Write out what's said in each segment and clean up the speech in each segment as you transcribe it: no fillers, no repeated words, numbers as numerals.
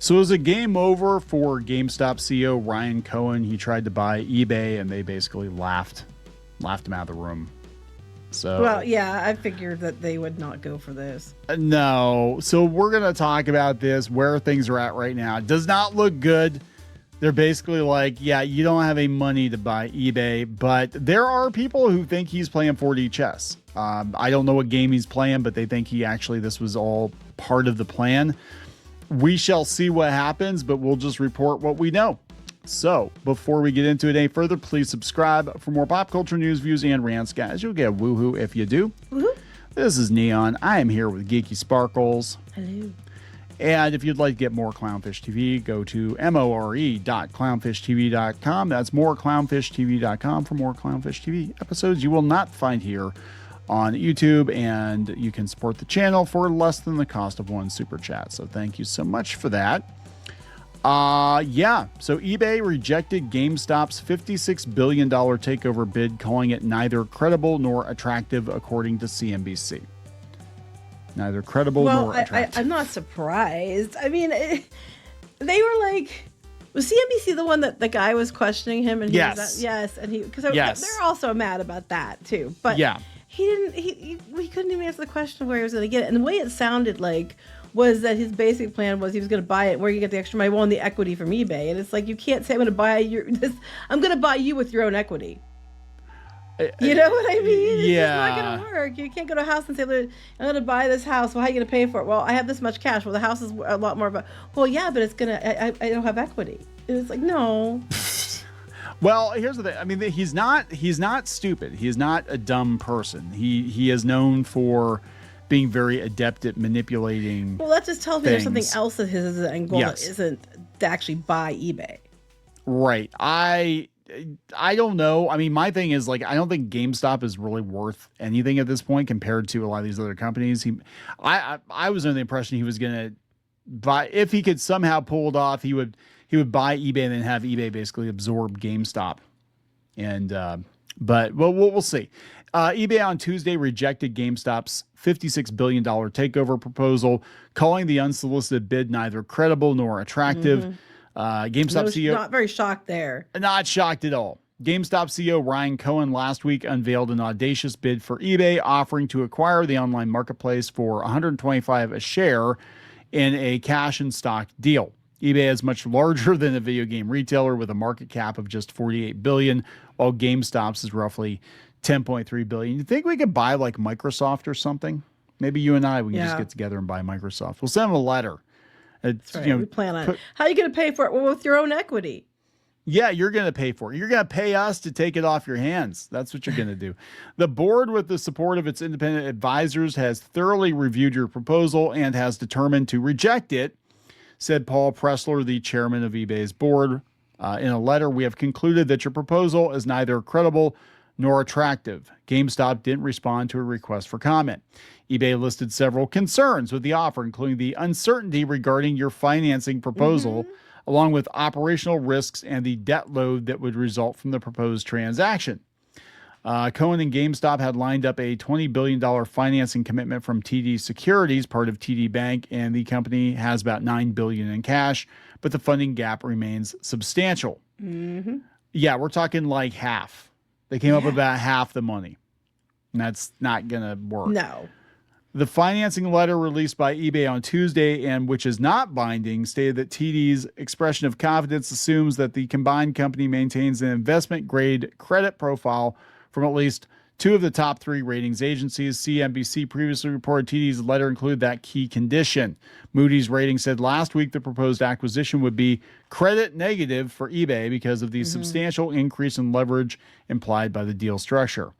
So is it game over for GameStop CEO Ryan Cohen? He tried to buy eBay and they basically laughed him out of the room. So, well, yeah, I figured that they would not go for this. No. So we're going to talk about this, where things are at right now. It does not look good. They're basically like, yeah, you don't have any money to buy eBay, but there are people who think he's playing 4D chess. I don't know what game he's playing, but they think this was all part of the plan. We shall see what happens, but we'll just report what we know. So before we get into it any further, please subscribe for more pop culture news, views, and rants, guys. You'll get a woohoo if you do. Woohoo. This is Kneon. I am here with Geeky Sparkles. Hello. And if you'd like to get more Clownfish TV, go to more.clownfishtv.com. That's moreclownfishtv.com for more Clownfish TV episodes you will not find here on YouTube, and you can support the channel for less than the cost of one super chat. So thank you so much for that. So eBay rejected GameStop's $56 billion takeover bid, calling it neither credible nor attractive, according to CNBC. Neither credible nor attractive. I'm not surprised. I mean, they were like, was CNBC the one that the guy was questioning him? And yes. Yes. And because they're also mad about that too. But yeah. he couldn't even answer the question of where he was going to get it. And the way it sounded like was that his basic plan was he was going to buy it where you get the extra money, well, and the equity from eBay. And it's like, you can't say I'm going to buy you with your own equity. You know what I mean? Yeah. It's not going to work. You can't go to a house and say, I'm going to buy this house. Well, how are you going to pay for it? Well, I have this much cash. Well, the house is a lot more. Well, yeah, but it's going to, I don't have equity. And it's like, no. Well, here's the thing. I mean, he's not stupid. He is not a dumb person. He is known for being very adept at manipulating. Well, that just tells me there's something else that his end goal yes. that isn't to actually buy eBay. Right. I don't know. I mean, my thing is, like, I don't think GameStop is really worth anything at this point compared to a lot of these other companies. I was under the impression he was going to buy, if he could somehow pull it off, he would buy eBay and then have eBay basically absorb GameStop. And but we'll see. eBay on Tuesday rejected GameStop's $56 billion takeover proposal, calling the unsolicited bid neither credible nor attractive. Mm-hmm. GameStop CEO not very shocked there. Not shocked at all. GameStop CEO Ryan Cohen last week unveiled an audacious bid for eBay, offering to acquire the online marketplace for $125 a share in a cash and stock deal. eBay is much larger than a video game retailer with a market cap of just $48 billion, while GameStop's is roughly $10.3 billion. You think we could buy like Microsoft or something? Maybe you and I, we can just get together and buy Microsoft. We'll send them a letter. That's right. We plan on it. How are you going to pay for it? Well, with your own equity. Yeah, you're going to pay for it. You're going to pay us to take it off your hands. That's what you're going to do. The board, with the support of its independent advisors, has thoroughly reviewed your proposal and has determined to reject it, said Paul Pressler, the chairman of eBay's board. In a letter, we have concluded that your proposal is neither credible nor attractive. GameStop didn't respond to a request for comment. eBay listed several concerns with the offer, including the uncertainty regarding your financing proposal, along with operational risks and the debt load that would result from the proposed transaction. Cohen and GameStop had lined up a $20 billion financing commitment from TD Securities, part of TD Bank, and the company has about $9 billion in cash, but the funding gap remains substantial. Mm-hmm. Yeah, we're talking like half. They came up with about half the money. And that's not going to work. No. The financing letter released by eBay on Tuesday, and which is not binding, stated that TD's expression of confidence assumes that the combined company maintains an investment-grade credit profile from at least two of the top three ratings agencies. CNBC previously reported TD's letter included that key condition. Moody's rating said last week the proposed acquisition would be credit negative for eBay because of the substantial increase in leverage implied by the deal structure.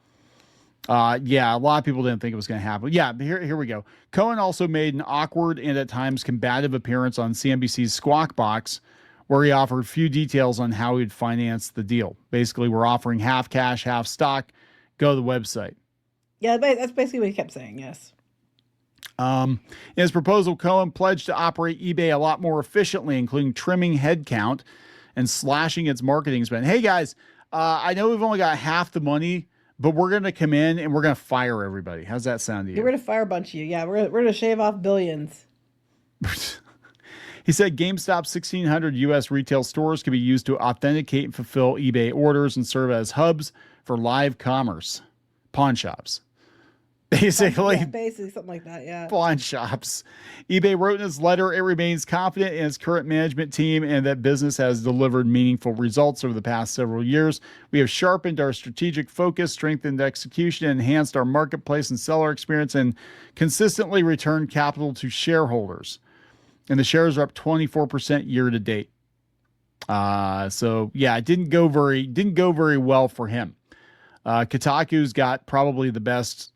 Yeah, a lot of people didn't think it was going to happen. Yeah, but here we go. Cohen also made an awkward and at times combative appearance on CNBC's Squawk Box, where he offered few details on how he'd finance the deal. Basically, we're offering half cash, half stock. Go to the website. Yeah, that's basically what he kept saying, yes. In his proposal, Cohen pledged to operate eBay a lot more efficiently, including trimming headcount and slashing its marketing spend. Hey, guys, I know we've only got half the money, but we're going to come in and we're going to fire everybody. How's that sound to you? We're going to fire a bunch of you. Yeah, we're going to shave off billions. He He said GameStop's 1,600 U.S. retail stores could be used to authenticate and fulfill eBay orders and serve as hubs for live commerce, pawn shops. Basically, Yeah, basically something like that. Yeah. pawn shops. eBay wrote in his letter, it remains confident in its current management team and that business has delivered meaningful results over the past several years. We have sharpened our strategic focus, strengthened execution, enhanced our marketplace and seller experience, and consistently returned capital to shareholders. And the shares are up 24% year to date. So yeah, it didn't go very well for him. Kotaku's got probably the best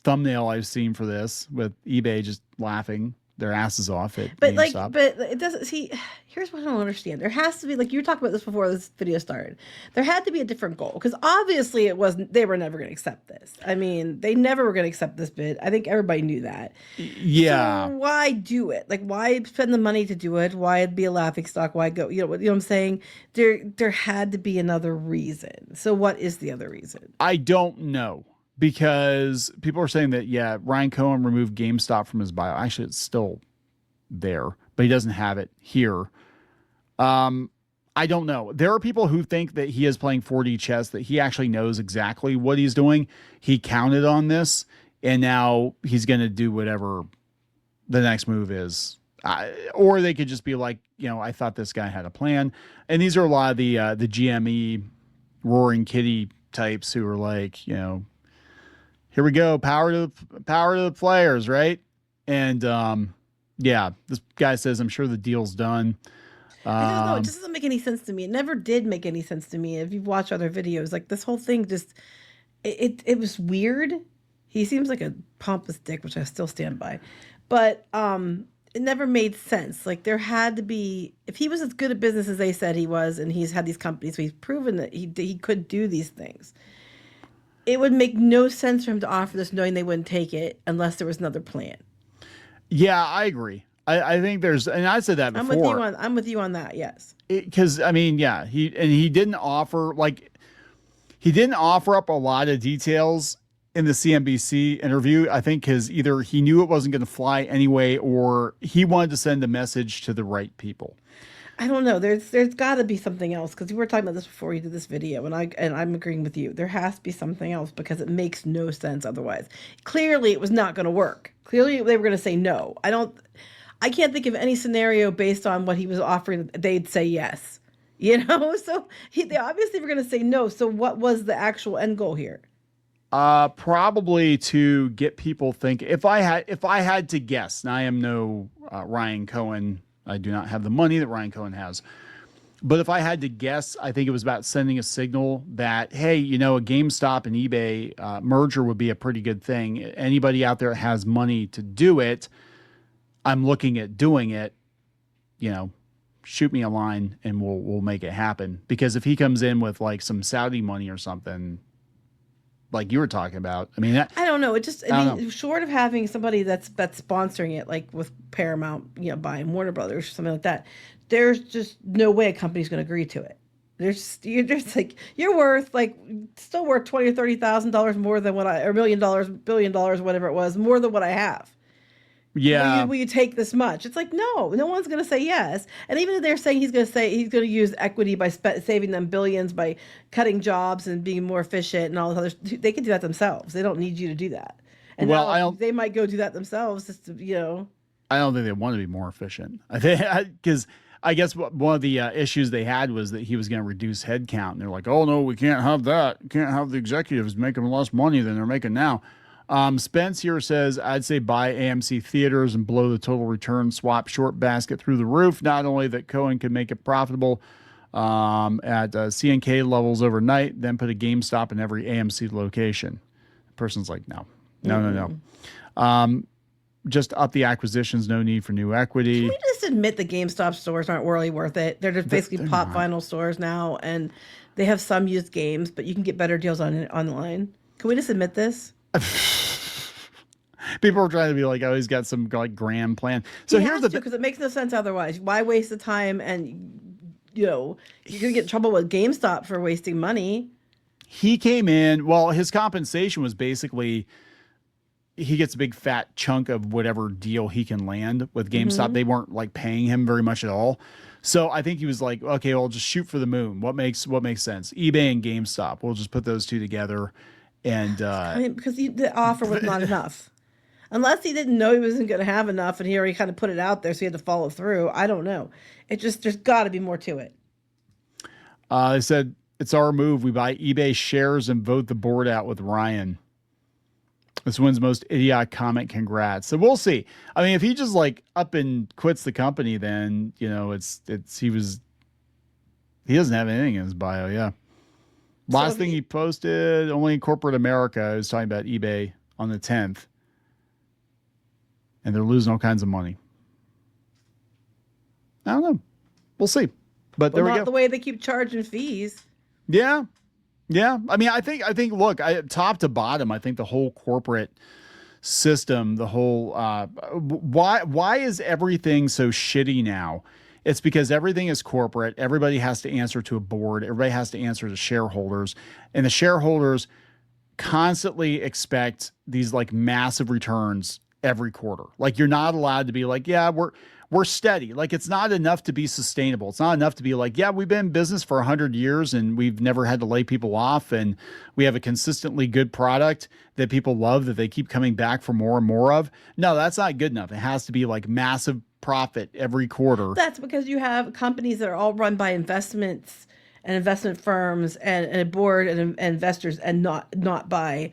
thumbnail I've seen for this, with eBay just laughing their asses off at GameStop. But it doesn't. See, here's what I don't understand. There has to be, like you were talking about this before this video started. There had to be a different goal, because obviously it wasn't. They were never going to accept this. I mean, they never were going to accept this bid. I think everybody knew that. Yeah. So why do it? Like, why spend the money to do it? Why be a laughingstock? Why go? You know what I'm saying? There had to be another reason. So what is the other reason? I don't know. Because people are saying that, yeah, Ryan Cohen removed GameStop from his bio. Actually, it's still there, but he doesn't have it here. I don't know. There are people who think that he is playing 4D chess, that he actually knows exactly what he's doing. He counted on this, and now he's going to do whatever the next move is. Or they could just be like, I thought this guy had a plan. And these are a lot of the GME roaring kitty types who are like, here we go, power to the players, right? And yeah, this guy says, I'm sure the deal's done. I don't know. It just doesn't make any sense to me. It never did make any sense to me. If you've watched other videos, like this whole thing just, it was weird. He seems like a pompous dick, which I still stand by. But it never made sense. Like, there had to be, if he was as good at business as they said he was, and he's had these companies, so he's proven that he could do these things, it would make no sense for him to offer this knowing they wouldn't take it unless there was another plan. Yeah, I agree. I think there's, and I said that before. I'm with you on that. Yes. Because I mean, yeah, he didn't offer up a lot of details in the CNBC interview. I think because either he knew it wasn't going to fly anyway, or he wanted to send a message to the right people. I don't know. There's got to be something else, because we were talking about this before you did this video, and I'm agreeing with you. There has to be something else, because it makes no sense otherwise. Clearly, it was not going to work. Clearly, they were going to say no. I can't think of any scenario based on what he was offering they'd say yes. So they obviously were going to say no. So what was the actual end goal here? Probably to get people thinking. If I had to guess, and I am no Ryan Cohen. I do not have the money that Ryan Cohen has. But if I had to guess, I think it was about sending a signal that, hey, a GameStop and eBay merger would be a pretty good thing. Anybody out there that has money to do it, I'm looking at doing it, shoot me a line and we'll make it happen. Because if he comes in with like some Saudi money or something, like you were talking about, I mean, I don't know. It just, short of having somebody that's sponsoring it, like with Paramount, buying Warner Brothers or something like that, there's just no way a company's going to agree to it. You're just like, you're worth still worth $20,000 or $30,000 more than what or $1 million, $1 billion, whatever it was, more than what I have. Yeah. Will you take this much? It's like, no one's going to say yes. And even if they're saying he's going to use equity by saving them billions by cutting jobs and being more efficient and all this other, they can do that themselves. They don't need you to do that. And they might go do that themselves just to, I don't think they want to be more efficient. I think because I guess one of the issues they had was that he was going to reduce headcount. And they're like, oh no, we can't have that. Can't have the executives making less money than they're making now. Spence here says, I'd say buy AMC theaters and blow the total return swap short basket through the roof. Not only that Cohen can make it profitable at CNK levels overnight, then put a GameStop in every AMC location. The person's like, no. Just up the acquisitions, no need for new equity. Can we just admit the GameStop stores aren't really worth it? They're just basically pop vinyl stores now, and they have some used games, but you can get better deals online. Can we just admit this? People are trying to be like, oh, he's got some grand plan. So here's because it makes no sense otherwise. Why waste the time? And you're gonna get in trouble with GameStop for wasting money. He came in. Well, his compensation was basically, he gets a big fat chunk of whatever deal he can land with GameStop. They weren't like paying him very much at all. So I think he was like, okay, well, just shoot for the moon. What makes sense? eBay and GameStop. We'll just put those two together. And I mean, because the offer was not enough. Unless he didn't know he wasn't going to have enough and he already kind of put it out there, so he had to follow through. I don't know. There's got to be more to it. They said, it's our move. We buy eBay shares and vote the board out with Ryan. This one's most idiotic comment. Congrats. So we'll see. I mean, if he just like up and quits the company, then, he doesn't have anything in his bio. Yeah. Last thing he posted, only in corporate America, I was talking about eBay on the 10th. And they're losing all kinds of money. I don't know. We'll see. But there we go. Not the way they keep charging fees. Yeah. Yeah. I mean, I think, look, top to bottom, I think the whole corporate system, the whole, why is everything so shitty now? It's because everything is corporate. Everybody has to answer to a board. Everybody has to answer to shareholders, and the shareholders constantly expect these like massive returns every quarter. Like you're not allowed to be like, yeah, we're steady. Like it's not enough to be sustainable. It's not enough to be like, yeah, we've been in business for 100 years and we've never had to lay people off. And we have a consistently good product that people love that they keep coming back for more and more of. No, that's not good enough. It has to be like massive profit every quarter. That's because you have companies that are all run by investments and investment firms and a board and investors, and not by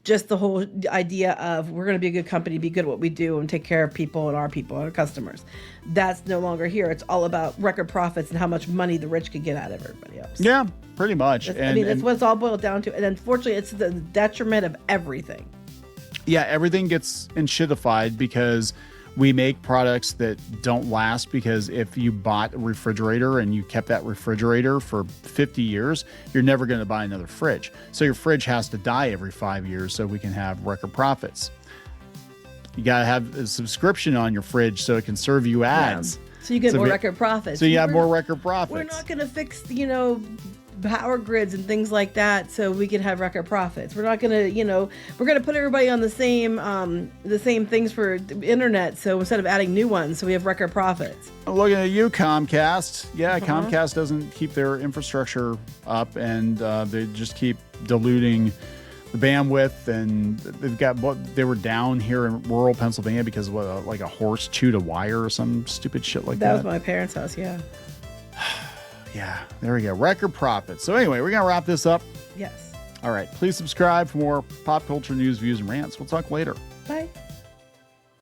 just the whole idea of we're going to be a good company, be good at what we do, and take care of people and our customers. That's no longer here. It's all about record profits and how much money the rich can get out of everybody else. Yeah, pretty much. That's what it's all boiled down to. And unfortunately, it's the detriment of everything. Yeah, everything gets enshittified because we make products that don't last, because if you bought a refrigerator and you kept that refrigerator for 50 years, you're never going to buy another fridge. So your fridge has to die every 5 years so we can have record profits. You got to have a subscription on your fridge so it can serve you ads. Yeah. So you get more record profits. So you have more record profits. We're not going to fix, power grids and things like that so we can have record profits. We're not going to, we're going to put everybody on the same things for the internet. So instead of adding new ones, so we have record profits. Looking at you, Comcast. Yeah, Comcast doesn't keep their infrastructure up, and they just keep diluting the bandwidth, and they've got they were down here in rural Pennsylvania because of like a horse chewed a wire or some stupid shit like that. That was my parents' house, yeah. Yeah, there we go. Record profits. So anyway, we're going to wrap this up. Yes. All right. Please subscribe for more pop culture news, views, and rants. We'll talk later. Bye.